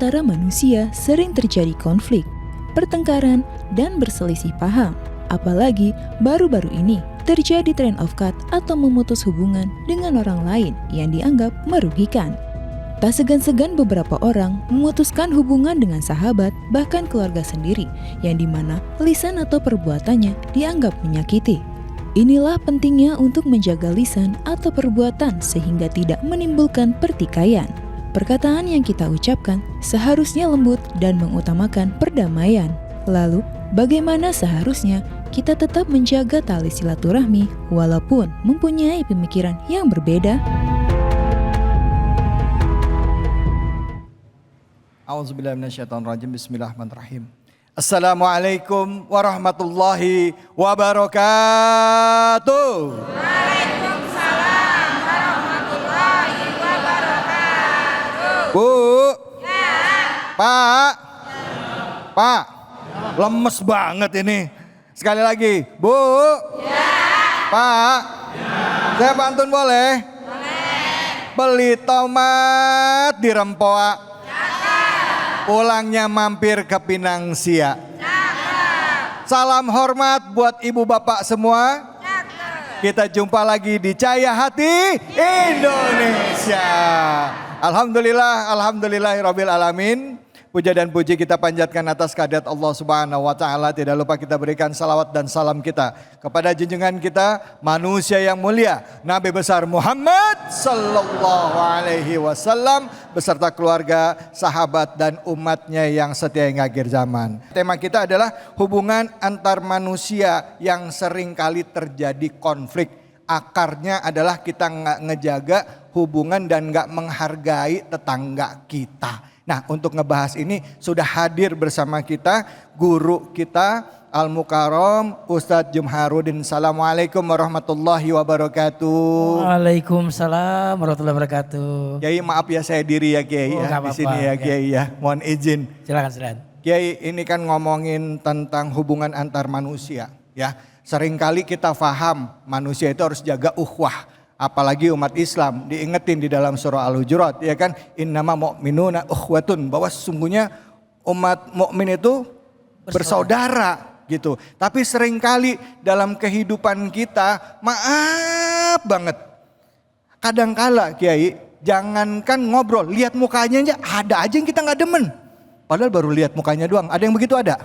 antara manusia sering terjadi konflik, pertengkaran, dan berselisih paham. Apalagi baru-baru ini terjadi trend of cut atau memutus hubungan dengan orang lain yang dianggap merugikan. Tak segan-segan beberapa orang memutuskan hubungan dengan sahabat bahkan keluarga sendiri yang dimana lisan atau perbuatannya dianggap menyakiti. Inilah pentingnya untuk menjaga lisan atau perbuatan sehingga tidak menimbulkan pertikaian. Perkataan yang kita ucapkan seharusnya lembut dan mengutamakan perdamaian. Lalu, bagaimana seharusnya kita tetap menjaga tali silaturahmi walaupun mempunyai pemikiran yang berbeda? A'udzubillahiminasyaitonirrajim. Bismillahirrahmanirrahim. Assalamualaikum warahmatullahi wabarakatuh. Waalaikumsalam warahmatullahi wabarakatuh. Bu. Ya. Pak. Pak. Lemes banget ini. Sekali lagi. Bu. Ya. Pak. Saya pantun boleh? Boleh. Beli tomat di Rempoa. Pulangnya mampir ke Pinang Sia. Salam hormat buat ibu bapak semua. Kita jumpa lagi di Cahaya Hati Indonesia. Alhamdulillahirabbil alamin. Puja dan puji kita panjatkan atas kehadirat Allah Subhanahu wa taala. Tidak lupa kita berikan salawat dan salam kita kepada junjungan kita, manusia yang mulia, Nabi besar Muhammad sallallahu alaihi wasallam beserta keluarga, sahabat dan umatnya yang setia hingga akhir zaman. Tema kita adalah hubungan antar manusia yang sering kali terjadi konflik. Akarnya adalah kita nggak ngejaga hubungan dan nggak menghargai tetangga kita. Nah, untuk ngebahas ini sudah hadir bersama kita guru kita Al-Mukarram Ustadz Jumharudin. Assalamualaikum warahmatullahi wabarakatuh. Waalaikumsalam warahmatullahi wabarakatuh. Kiai, maaf ya saya diri ya Kiai di sini ya Kiai ya. Mohon izin. Silakan. Kiai, ini kan ngomongin tentang hubungan antar manusia ya. Seringkali kita paham manusia itu harus jaga ukhuwah. Apalagi umat Islam diingetin di dalam surah Al-Hujurat ya kan, innama mu'minuna ukhwatun, bahwa sesungguhnya umat mukmin itu bersaudara gitu. Tapi seringkali dalam kehidupan kita maaf banget, kadangkala Kiai, jangankan ngobrol, lihat mukanya aja ada aja yang kita nggak demen. Padahal baru lihat mukanya doang. Ada yang begitu ada?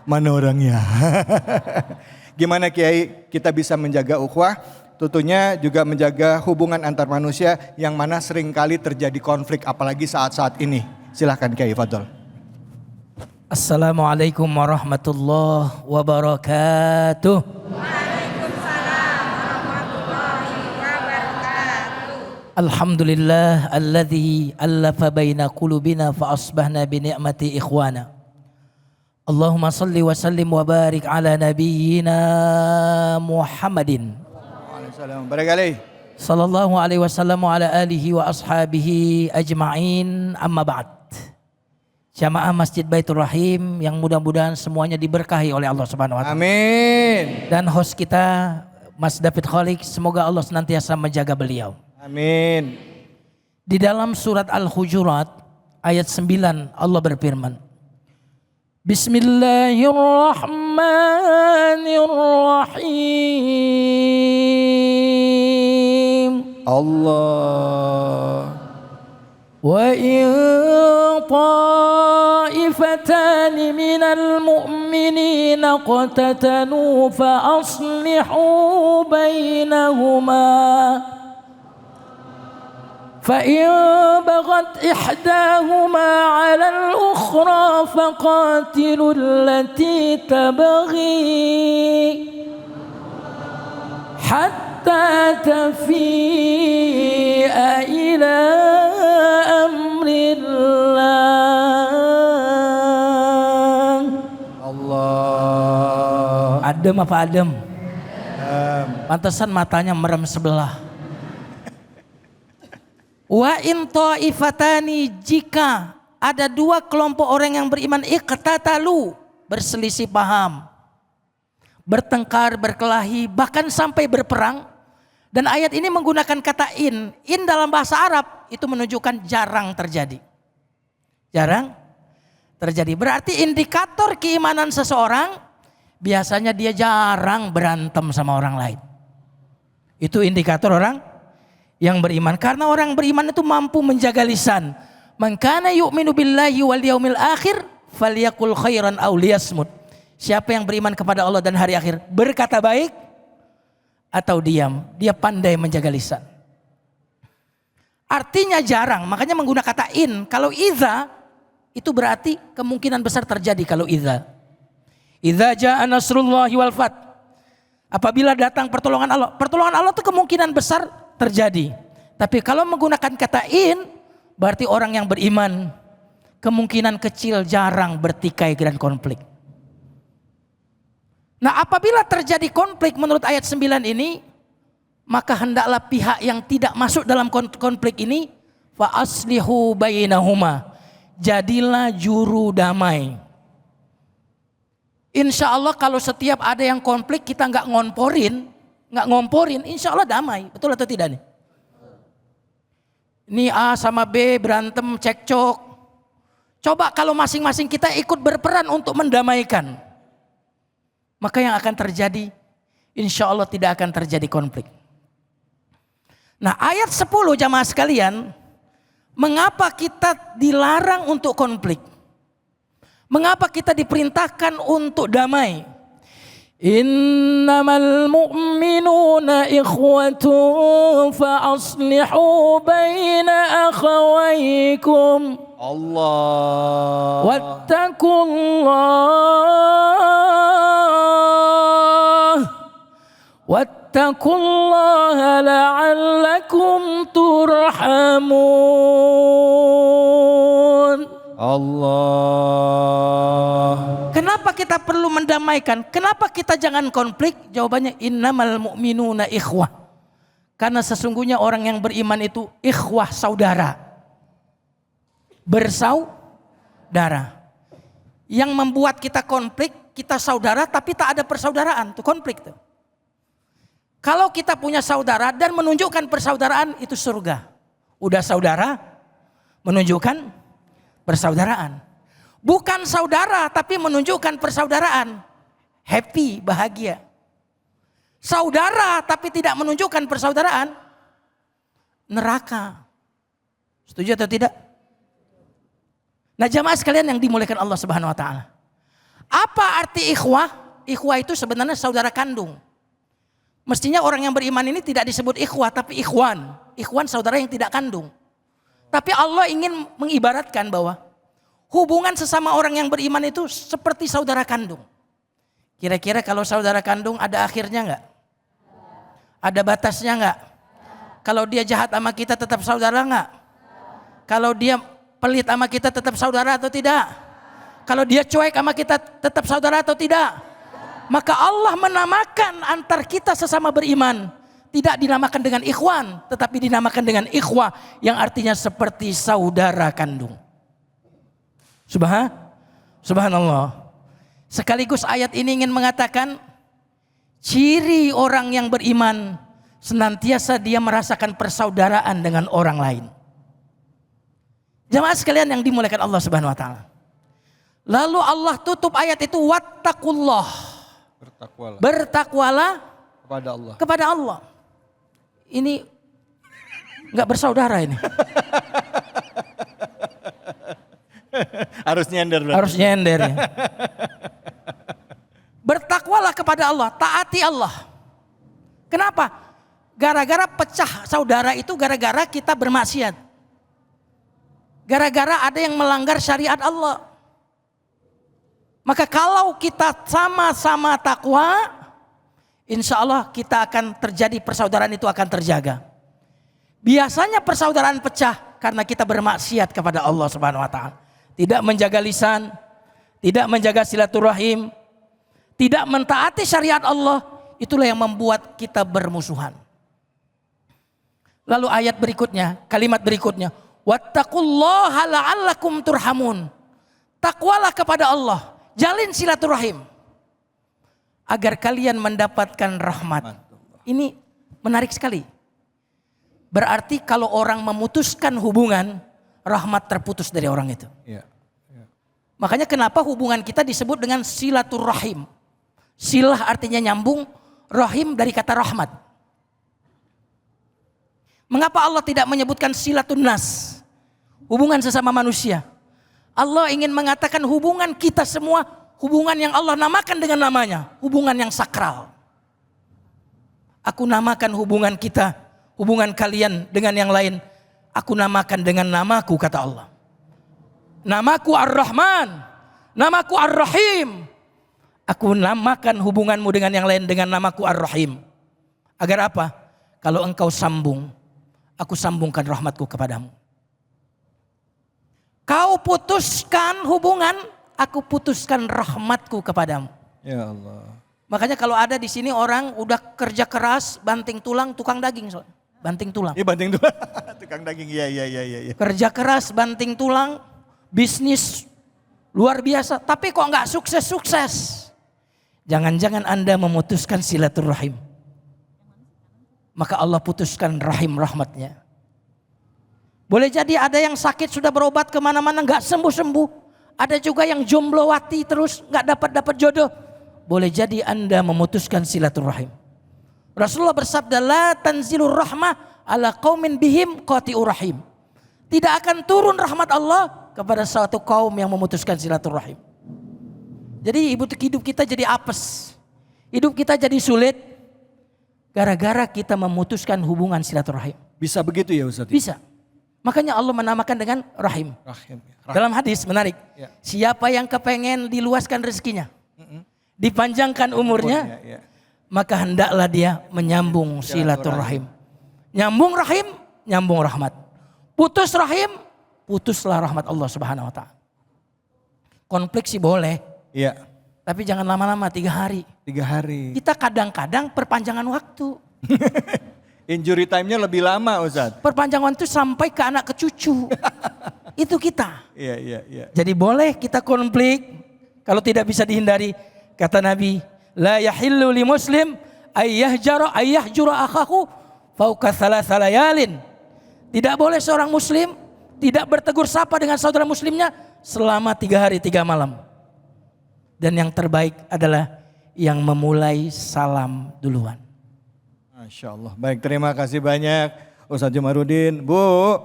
Mana orangnya? Gimana Kiai kita bisa menjaga ukhuwah? Tentunya juga menjaga hubungan antar manusia yang mana seringkali terjadi konflik apalagi saat-saat ini. Silahkan Kiai Fadol. Assalamualaikum warahmatullahi wabarakatuh. Waalaikumsalam warahmatullahi wabarakatuh. Alhamdulillah alladzi allafa baina qulubina fa asbahna bi ni'mati ikhwana. Allahumma salli wa sallim wa barik ala nabiyyina Muhammadin Barangkali sallallahu alaihi wasallam wa ala alihi wa ashabihi ajma'in, amma ba'd. Jamaah Masjid Baitur Rahim yang mudah-mudahan semuanya diberkahi oleh Allah Subhanahu wa taala. amin. Dan host kita Mas David Kholik, semoga Allah senantiasa menjaga beliau. Amin. Di dalam surat Al-Hujurat ayat 9 Allah berfirman, Bismillahirrahmanirrahim. Allah. Wa in ta'ifatani minal mu'minina qatatalu fa aslihu bainahuma. فإن بغت إحداهما على الأخرى فقاتلوا التي تبغي حتى تفيء إلى أمر الله. Allah. Adem apa adem? Pantesan matanya merem sebelah. Wa in ta'ifatani, jika ada dua kelompok orang yang beriman iqtatalu, berselisih paham, bertengkar, berkelahi, bahkan sampai berperang. Dan ayat ini menggunakan kata in. In dalam bahasa Arab itu menunjukkan jarang terjadi. jarang terjadi. Berarti indikator keimanan seseorang biasanya dia jarang berantem sama orang lain. Itu indikator orang yang beriman. Karena orang beriman itu mampu menjaga lisan. Man kana yu'minu billahi wal yaumil akhir falyakul khairan aw liyasmut. Siapa yang beriman kepada Allah dan hari akhir, berkata baik atau diam. Dia pandai menjaga lisan. Artinya jarang, makanya menggunakan kata in. Kalau idza itu berarti kemungkinan besar terjadi kalau idza. Idza jaa nasrullahi wal fath. Apabila datang pertolongan Allah. Pertolongan Allah itu kemungkinan besar terjadi. Tapi kalau menggunakan kata in, berarti orang yang beriman kemungkinan kecil jarang bertikai dan konflik. Nah, apabila terjadi konflik menurut ayat 9 ini, maka hendaklah pihak yang tidak masuk dalam konflik ini fa aslihu bainahuma, jadilah juru damai. Insya Allah kalau setiap ada yang konflik kita nggak ngomporin, insya Allah damai. Betul atau tidak nih? Ini A sama B berantem cekcok. Coba kalau masing-masing kita ikut berperan untuk mendamaikan, maka yang akan terjadi insya Allah tidak akan terjadi konflik. Nah, ayat 10 jamaah sekalian, mengapa kita dilarang untuk konflik? Mengapa kita diperintahkan untuk damai? Innamal mu'minuna ikhwatun fa aslihu baina akhawaykum. Allah. Wattaqullaha la'allakum turhamun. Allah. Kenapa kita perlu mendamaikan? Kenapa kita jangan konflik? Jawabannya innamal mu'minuna ikhwah. Karena sesungguhnya orang yang beriman itu ikhwah, saudara. Bersaudara. Yang membuat kita konflik, kita saudara tapi tak ada persaudaraan, itu konflik tuh. Kalau kita punya saudara dan menunjukkan persaudaraan, itu surga. Udah saudara, menunjukkan persaudaraan. Bukan saudara tapi menunjukkan persaudaraan. Happy, bahagia. Saudara tapi tidak menunjukkan persaudaraan, neraka. Setuju atau tidak? Nah, jamaah sekalian yang dimuliakan Allah Subhanahu wa taala. Apa arti ikhwah? Ikhwah itu sebenarnya saudara kandung. Mestinya orang yang beriman ini tidak disebut ikhwah tapi ikhwan. Ikhwan saudara yang tidak kandung. Tapi Allah ingin mengibaratkan bahwa hubungan sesama orang yang beriman itu seperti saudara kandung. Kira-kira kalau saudara kandung ada akhirnya enggak? Ada batasnya enggak? Kalau dia jahat sama kita tetap saudara enggak? Kalau dia pelit sama kita tetap saudara atau tidak? Kalau dia cuek sama kita tetap saudara atau tidak? Maka Allah menamakan antar kita sesama beriman. Tidak dinamakan dengan ikhwan, tetapi dinamakan dengan ikhwah, yang artinya seperti saudara kandung. Subhanallah. Sekaligus ayat ini ingin mengatakan ciri orang yang beriman senantiasa dia merasakan persaudaraan dengan orang lain. Jamaah sekalian yang dimuliakan Allah Subhanahu wa taala. Lalu Allah tutup ayat itu wattaqullah. Bertakwalah kepada Allah. Ini enggak bersaudara ini. Harus nyender. Harus nyender ya. Bertakwalah kepada Allah, taati Allah. Kenapa? Gara-gara pecah saudara itu gara-gara kita bermaksiat. Gara-gara ada yang melanggar syariat Allah. Maka kalau kita sama-sama takwa, insya Allah kita akan terjadi persaudaraan itu akan terjaga. Biasanya persaudaraan pecah karena kita bermaksiat kepada Allah Subhanahu wa taala. Tidak menjaga lisan, tidak menjaga silaturahim, tidak mentaati syariat Allah, itulah yang membuat kita bermusuhan. Lalu ayat berikutnya, kalimat berikutnya, wattaqullaha la'allakum turhamun. Takwalah kepada Allah, jalin silaturahim agar kalian mendapatkan rahmat. Ini menarik sekali. Berarti kalau orang memutuskan hubungan, rahmat terputus dari orang itu. Ya. Makanya kenapa hubungan kita disebut dengan silaturrahim. Silah artinya nyambung, rahim dari kata rahmat. Mengapa Allah tidak menyebutkan silatun nas? Hubungan sesama manusia. Allah ingin mengatakan hubungan kita semua, hubungan yang Allah namakan dengan namanya, hubungan yang sakral. Aku namakan hubungan kita, hubungan kalian dengan yang lain, aku namakan dengan namaku, kata Allah. Namaku Ar-Rahman, namaku Ar-Rahim. Aku namakan hubunganmu dengan yang lain dengan namaku Ar-Rahim. Agar apa? Kalau engkau sambung, aku sambungkan rahmatku kepadamu. Kau putuskan hubungan, aku putuskan rahmatku kepadamu. Ya Allah. Makanya kalau ada di sini orang udah kerja keras, banting tulang, tukang daging. Banting tulang. Iya banting tuh. Tukang daging, iya. Kerja keras, banting tulang, bisnis luar biasa. Tapi kok nggak sukses-sukses? Jangan-jangan Anda memutuskan silaturahim. Maka Allah putuskan rahim rahmatnya. Boleh jadi ada yang sakit sudah berobat kemana-mana nggak sembuh-sembuh. Ada juga yang jomblowati terus nggak dapat jodoh. Boleh jadi Anda memutuskan silaturahim. Rasulullah bersabda, la tanzilur rahmah ala qaumin bihim qati'ur rahim. Tidak akan turun rahmat Allah kepada suatu kaum yang memutuskan silaturahim. Jadi hidup kita jadi apes. Hidup kita jadi sulit gara-gara kita memutuskan hubungan silaturahim. Bisa begitu ya Ustaz? Bisa. Makanya Allah menamakan dengan rahim. Rahim. Dalam hadis menarik. Ya. Siapa yang kepengen diluaskan rezekinya, dipanjangkan umurnya, Ya. maka hendaklah dia menyambung silaturahim. Nyambung rahim, nyambung rahmat. Putus rahim, putuslah rahmat Allah Subhanahu wa taala. Konflik sih boleh. Iya. Tapi jangan lama-lama, 3 hari. 3 hari. Kita kadang-kadang perpanjangan waktu. Injury time-nya lebih lama Ustaz. Perpanjangan itu sampai ke anak ke cucu. Itu kita. Iya. Jadi boleh kita konflik kalau tidak bisa dihindari. Kata Nabi, la yahillu li muslim ayyahjura akhahu fauqa thalatha layalin. Tidak boleh seorang muslim tidak bertegur sapa dengan saudara muslimnya selama 3 hari 3 malam. Dan yang terbaik adalah yang memulai salam duluan. Masya Allah. Baik, terima kasih banyak Ustaz Jumarudin. Bu.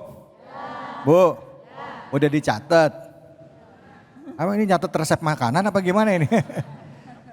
Udah dicatat. Apa ini nyatet resep makanan apa gimana ini?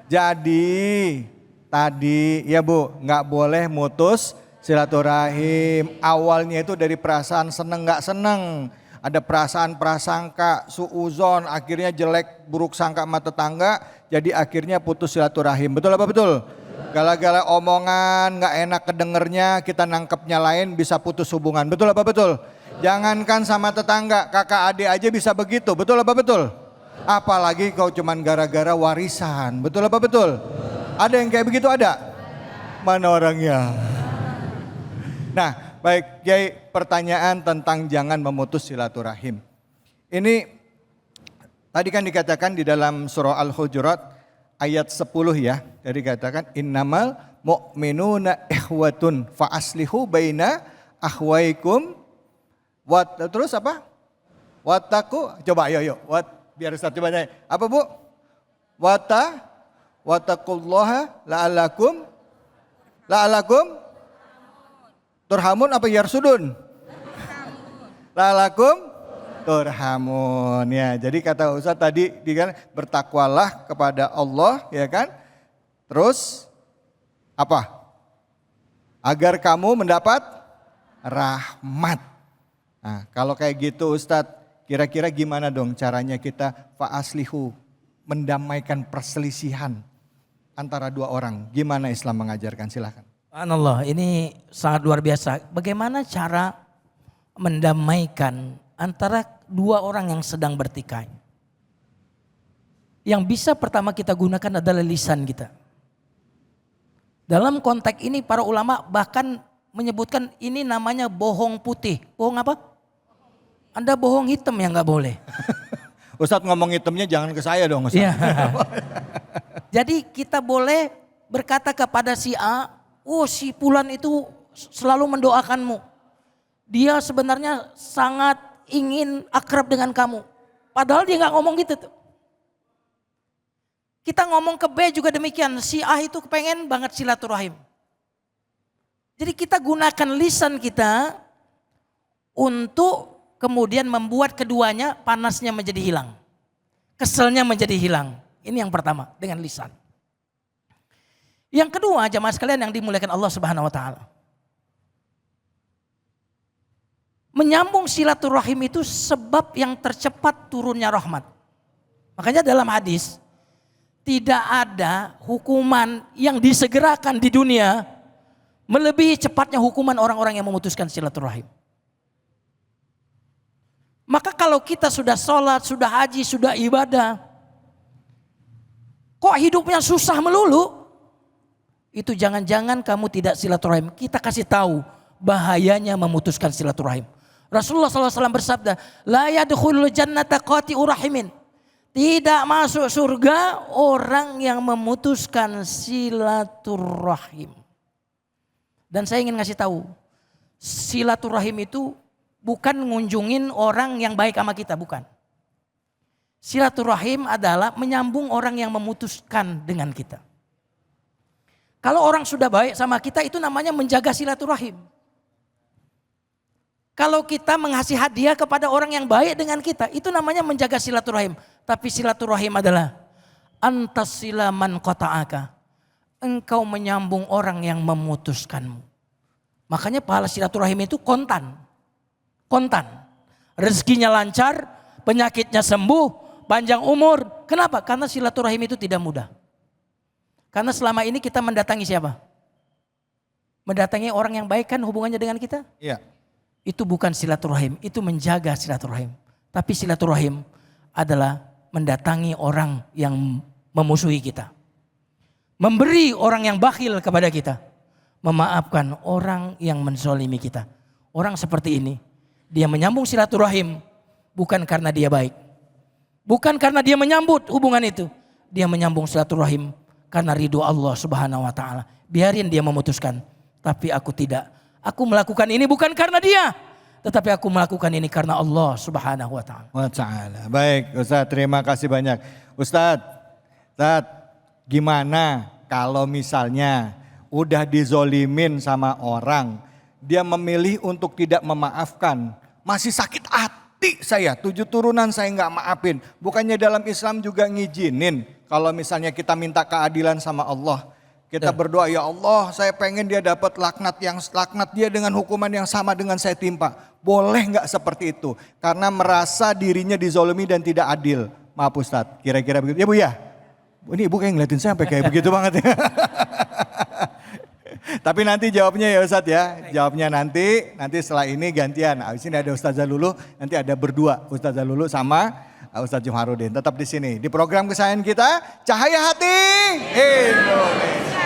Jadi tadi ya Bu, nggak boleh mutus silaturahim. Awalnya itu dari perasaan seneng nggak seneng. Ada perasaan prasangka, suuzon, akhirnya jelek buruk sangka sama tetangga, jadi akhirnya putus silaturahim. Betul apa betul? Gala-gala omongan nggak enak kedengernya, kita nangkepnya lain, bisa putus hubungan. Betul apa betul? Jangankan sama tetangga, kakak adik aja bisa begitu. Betul apa betul? Apalagi kau cuman gara-gara warisan. Betul apa betul? Ada yang kayak begitu ada? Mana orangnya? Nah, baik Kiai, pertanyaan tentang jangan memutus silaturahim. Ini tadi kan dikatakan di dalam surah Al-Hujurat ayat 10 ya. Jadi dikatakan innamal mu'minuna ikhwatun fa aslihu baina akhwaikum. Terus apa? Wattaku, coba ayo. Biar Ustaz coba nyanyi. Apa Bu? Wattaqullaha la'alakum turhamun apa yarsudun? La'alakum turhamun. Ya, jadi kata Ustaz tadi kan bertakwalah kepada Allah ya kan? Terus apa? Agar kamu mendapat rahmat. Nah, kalau kayak gitu Ustadz, kira-kira gimana dong caranya kita fa'aslihu, mendamaikan perselisihan antara 2 orang. Gimana Islam mengajarkan? Silakan. Subhanallah, ini sangat luar biasa. Bagaimana cara mendamaikan antara 2 orang yang sedang bertikai? Yang bisa pertama kita gunakan adalah lisan kita. Dalam konteks ini para ulama bahkan menyebutkan ini namanya bohong putih. Bohong apa? Anda bohong hitam yang gak boleh. Ustadz ngomong hitamnya jangan ke saya dong Ustadz. Ya. Jadi kita boleh berkata kepada si A, oh si Fulan itu selalu mendoakanmu. Dia sebenarnya sangat ingin akrab dengan kamu. Padahal dia gak ngomong gitu tuh. Kita ngomong ke B juga demikian. Si A itu kepengen banget silaturahim. Jadi kita gunakan lisan kita untuk kemudian membuat keduanya panasnya menjadi hilang. Keselnya menjadi hilang. Ini yang pertama dengan lisan. Yang kedua jamaah sekalian yang dimuliakan Allah Subhanahu wa taala. Menyambung silaturahim itu sebab yang tercepat turunnya rahmat. Makanya dalam hadis tidak ada hukuman yang disegerakan di dunia melebihi cepatnya hukuman orang-orang yang memutuskan silaturahim. Maka kalau kita sudah sholat, sudah haji, sudah ibadah, kok hidupnya susah melulu? Itu jangan-jangan kamu tidak silaturahim. Kita kasih tahu bahayanya memutuskan silaturahim. Rasulullah SAW bersabda, la yadkhulul jannata qati'ur rahimin. Tidak masuk surga orang yang memutuskan silaturahim. Dan saya ingin ngasih tahu, silaturahim itu bukan ngunjungin orang yang baik sama kita, bukan. Silaturahim adalah menyambung orang yang memutuskan dengan kita. Kalau orang sudah baik sama kita itu namanya menjaga silaturahim. Kalau kita mengasih hadiah kepada orang yang baik dengan kita, itu namanya menjaga silaturahim. Tapi silaturahim adalah antas silaman qata'aka. Engkau menyambung orang yang memutuskanmu. Makanya pahala silaturahim itu kontan. Kontan. Rezekinya lancar, penyakitnya sembuh, panjang umur. Kenapa? Karena silaturahim itu tidak mudah. Karena selama ini kita mendatangi siapa? Mendatangi orang yang baik kan hubungannya dengan kita? Iya. Itu bukan silaturahim, itu menjaga silaturahim. Tapi silaturahim adalah mendatangi orang yang memusuhi kita. Memberi orang yang bakhil kepada kita. Memaafkan orang yang menzalimi kita. Orang seperti ini, dia menyambung silaturahim bukan karena dia baik. Bukan karena dia menyambut hubungan itu. Dia menyambung silaturahim karena ridho Allah Subhanahu wa taala. Biarin dia memutuskan, tapi aku tidak. Aku melakukan ini bukan karena dia, tetapi aku melakukan ini karena Allah Subhanahu wa taala. Baik, Ustadz, terima kasih banyak. Ustadz, gimana kalau misalnya udah dizolimin sama orang, dia memilih untuk tidak memaafkan, masih sakit hati saya, 7 turunan saya nggak maafin. Bukannya dalam Islam juga ngizinin kalau misalnya kita minta keadilan sama Allah. Kita berdoa, ya Allah saya pengen dia dapat laknat dia dengan hukuman yang sama dengan saya timpa. Boleh nggak seperti itu? Karena merasa dirinya dizolimi dan tidak adil. Maaf Ustadz, kira-kira begitu. Ya Bu ya? Ini Ibu kayak ngeliatin saya sampai kayak begitu banget ya. Tapi nanti jawabnya ya Ustadz ya. Jawabnya nanti setelah ini gantian. Abis ini ada Ustazah Lulu, nanti ada berdua. Ustazah Lulu sama Ustadz Jumarudin. Tetap di sini. Di program kesayangan kita, Cahaya Hati Indonesia.